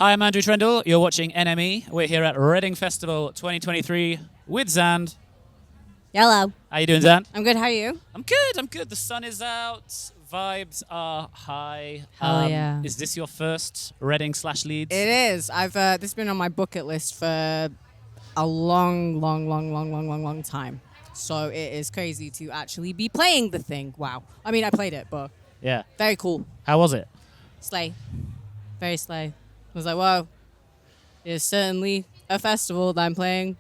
Hi, I'm Andrew Trendle. You're watching NME. We're here at Reading Festival 2023 with Zand. Hello. How you doing, Zand? I'm good. How are you? I'm good. The sun is out. Vibes are high. Hell yeah. Is this your first Reading/Leeds? It is. I've this has been on my bucket list for a long time. So it is crazy to actually be playing the thing. Wow. I mean, I played it, but Yeah. very cool. How was it? Slay. Very slay. I was like, whoa. It's certainly a festival that I'm playing.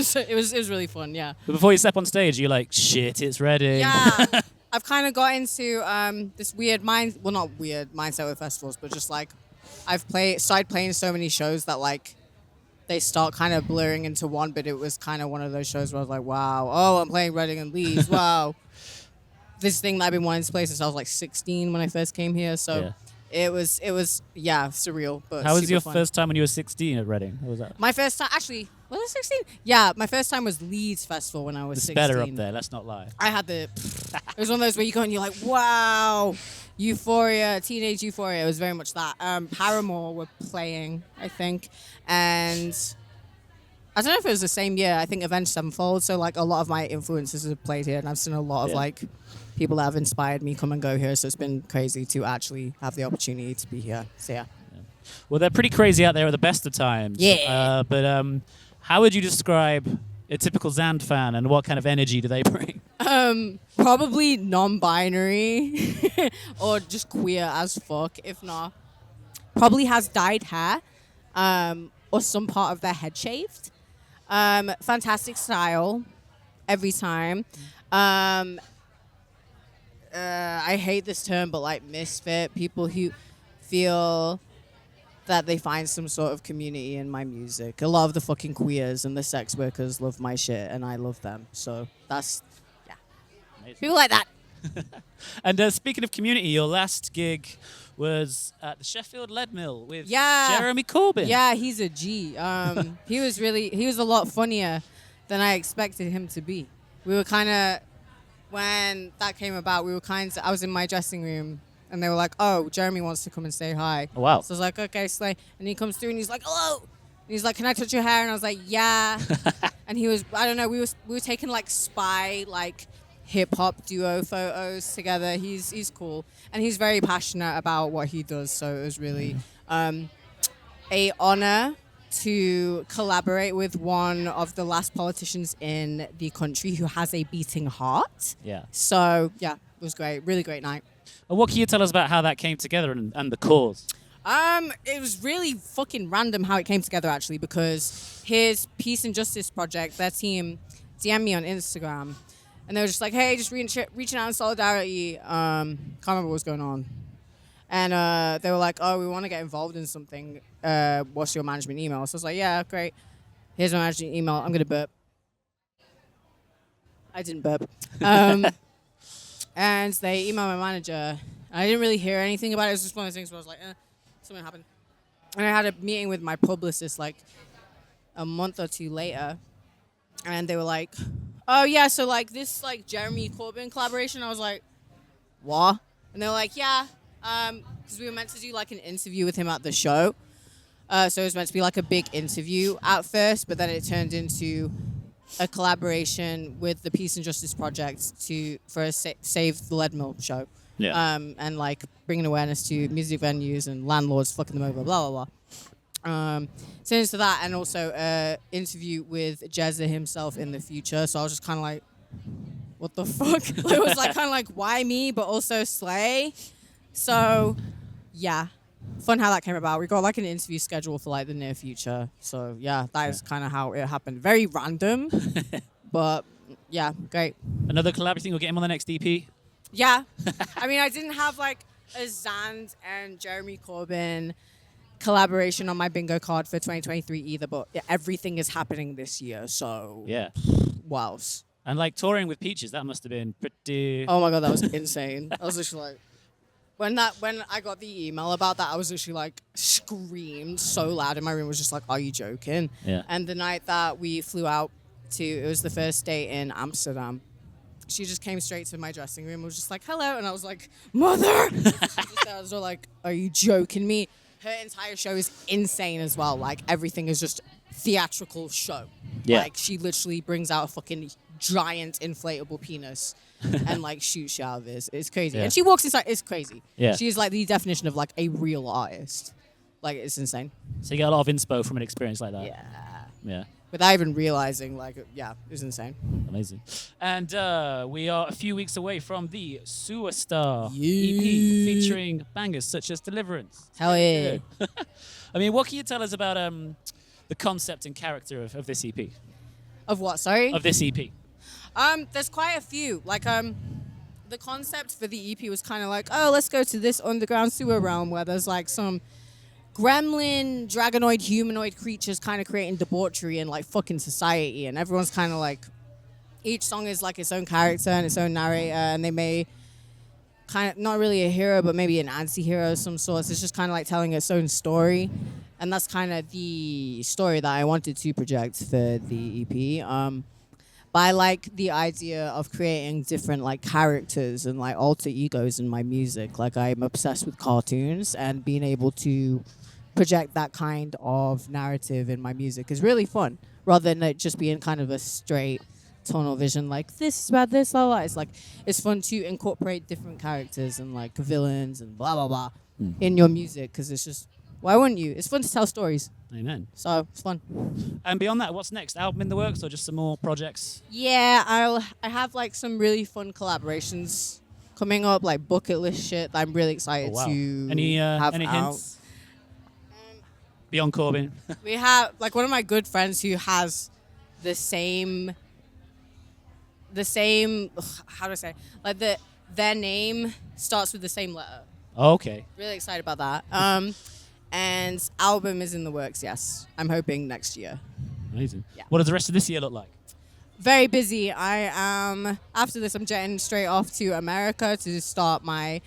So it was really fun, yeah. But before you step on stage, you're like, shit, it's Reading. Yeah. I've kind of got into this weird not weird mindset with festivals, but just like I've started playing so many shows that like they start kind of blurring into one, but it was kind of one of those shows where I was like, wow, oh, I'm playing Reading and Leeds, wow. This thing that I've been wanting to play since I was like 16 when I first came here, so... Yeah. It was surreal, but How was super your fun. first time when you were 16 at Reading? How was that? My first time, actually, was I 16? Yeah, my first time was Leeds Festival when I was It's 16. better up there, let's not lie. I had it was one of those where you go and you're like, wow, euphoria, teenage euphoria. It was very much that. Paramore were playing, I think, and I don't know if it was the same year. I think Avenged Sevenfold. So like a lot of my influences have played here, and I've seen a lot of like people that have inspired me come and go here. So it's been crazy to actually have the opportunity to be here. So yeah. Well, they're pretty crazy out there at the best of times. Yeah. But how would you describe a typical Zand fan, and what kind of energy do they bring? Probably non-binary or just queer as fuck. If not, probably has dyed hair or some part of their head shaved. Fantastic style every time. I hate this term, but like misfit, people who feel that they find some sort of community in my music. A lot of the fucking queers and the sex workers love my shit, and I love them. So that's, yeah. Amazing. People like that. And speaking of community, your last gig was at the Sheffield Leadmill with Jeremy Corbyn. Yeah, he's a G. He was a lot funnier than I expected him to be. We were kind of, when that came about, I was in my dressing room, and they were like, oh, Jeremy wants to come and say hi. Oh, wow. So I was like, okay, slay. And he comes through, and he's like, hello. And he's like, can I touch your hair? And I was like, yeah. And he was, I don't know, we were taking like spy, like hip-hop duo photos together. He's cool. And he's very passionate about what he does, so it was really a honor to collaborate with one of the last politicians in the country who has a beating heart. Yeah. So, yeah, it was great. Really great night. And what can you tell us about how that came together and the cause? It was really fucking random how it came together, actually, because his Peace and Justice project, their team, DM'd me on Instagram, and they were just like, hey, just reaching out in solidarity. Can't remember what was going on. And they were like, oh, we want to get involved in something. What's your management email? So I was like, yeah, great. Here's my management email. I'm going to burp. I didn't burp. And they emailed my manager. I didn't really hear anything about it. It was just one of those things where I was like, something happened. And I had a meeting with my publicist like a month or two later. And they were like, oh, yeah, so like this like Jeremy Corbyn collaboration. I was like, what? And they were like, yeah. Because we were meant to do like an interview with him at the show. So it was meant to be like a big interview at first, but then it turned into a collaboration with the Peace and Justice Project for a Save the Leadmill show. Yeah. And like bringing awareness to music venues and landlords fucking them over, blah, blah, blah. So into that, and also interview with Jezza himself in the future. So I was just kind of like, what the fuck? It was like kind of like, why me, but also Slay? So, yeah, fun how that came about. We got like an interview scheduled for like the near future. So, yeah, that is kind of how it happened. Very random, but yeah, great. Another collaborative thing, we'll get him on the next EP. Yeah. I mean, I didn't have like a Zand and Jeremy Corbyn collaboration on my bingo card for 2023 either, but yeah, everything is happening this year. So, Yeah. wow. And like touring with Peaches, that must have been pretty... Oh my God, that was insane. I was literally like... When I got the email about that, I was literally like screamed so loud in my room. Was just like, "Are you joking?" Yeah. And the night that we flew out it was the first day in Amsterdam. She just came straight to my dressing room. And was just like, "Hello," and I was like, "Mother!" I was all like, "Are you joking me?" her entire show is insane as well. Like, everything is just theatrical show. Yeah. Like, she literally brings out a fucking giant inflatable penis and, like, shoots you out of it. It's crazy. Yeah. And she walks inside. It's crazy. Yeah. She's, like, the definition of, like, a real artist. Like, it's insane. So you get a lot of inspo from an experience like that. Yeah. Yeah. Without even realizing, like, yeah, it was insane. Amazing. And we are a few weeks away from the Sewerstar Yeah. EP featuring bangers such as Deliverance. Hell yeah. I mean, what can you tell us about the concept and character of this EP? Of what, sorry? Of this EP? There's quite a few. Like, the concept for the EP was kind of like, oh, let's go to this underground sewer realm where there's, like, some gremlin, dragonoid, humanoid creatures kind of creating debauchery and, like, fucking society. And everyone's kind of like, each song is, like, its own character and its own narrator. And they may kind of, not really a hero, but maybe an anti-hero of some sort. It's just kind of like telling its own story. And that's kind of the story that I wanted to project for the EP. But I like the idea of creating different, like, characters and, like, alter egos in my music. Like, I'm obsessed with cartoons, and being able to project that kind of narrative in my music is really fun, rather than it just being kind of a straight tunnel vision, like, this is about this, blah, blah. It's like, it's fun to incorporate different characters and, like, villains and blah, blah, blah in your music, because it's just, why wouldn't you? It's fun to tell stories. Amen. So it's fun. And beyond that, what's next? Album in the works or just some more projects? Yeah, I have, like, some really fun collaborations coming up, like bucket list shit that I'm really excited to have any out. hints? Beyond Corbyn. We have, like, one of my good friends who has the same how do I say, like, their name starts with the same letter. Okay. Really excited about that. And album is in the works, yes. I'm hoping next year. Amazing. Yeah. What does the rest of this year look like? Very busy. I am, after this, I'm jetting straight off to America to start my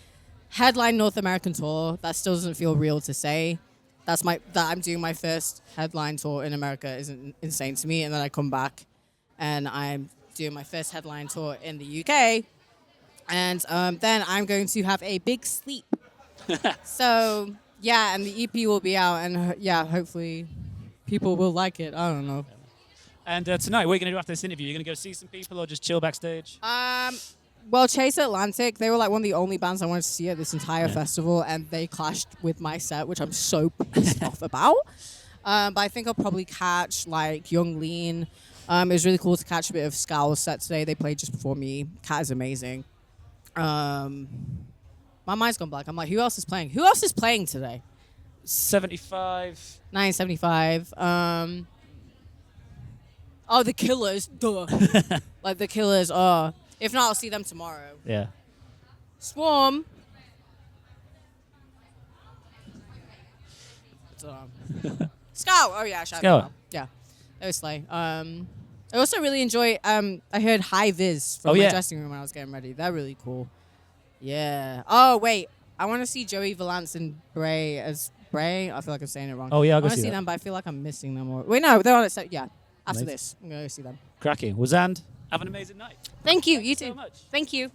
headline North American tour. That still doesn't feel real to say. That I'm doing my first headline tour in America isn't insane to me. And then I come back and I'm doing my first headline tour in the UK. And then I'm going to have a big sleep. So, yeah, and the EP will be out. And, yeah, hopefully people will like it. I don't know. And tonight, what are you going to do after this interview? You're going to go see some people or just chill backstage? Well, Chase Atlantic, they were, like, one of the only bands I wanted to see at this entire festival, and they clashed with my set, which I'm so pissed off about. But I think I'll probably catch, like, Young Lean. It was really cool to catch a bit of Scowl's set today. They played just before me. Cat is amazing. My mind's gone blank. I'm like, who else is playing? Who else is playing today? 75. 975. Oh, the Killers. Duh. Like, the Killers. Oh. If not, I'll see them tomorrow. Yeah. Swarm. Scout. Oh, yeah. Scout. Yeah. That was slay. I also really enjoy, I heard High Vis from my dressing room when I was getting ready. They're really cool. Yeah. Oh, wait. I want to see Joey Valance and Bray as Bray. I feel like I'm saying it wrong. Oh, yeah, I want to see them, but I feel like I'm missing them. Wait, no. They're on it. Yeah. After this, I'm going to go see them. Cracking. Well, Zand, have an amazing night. Thank you. You too. So much. Thank you.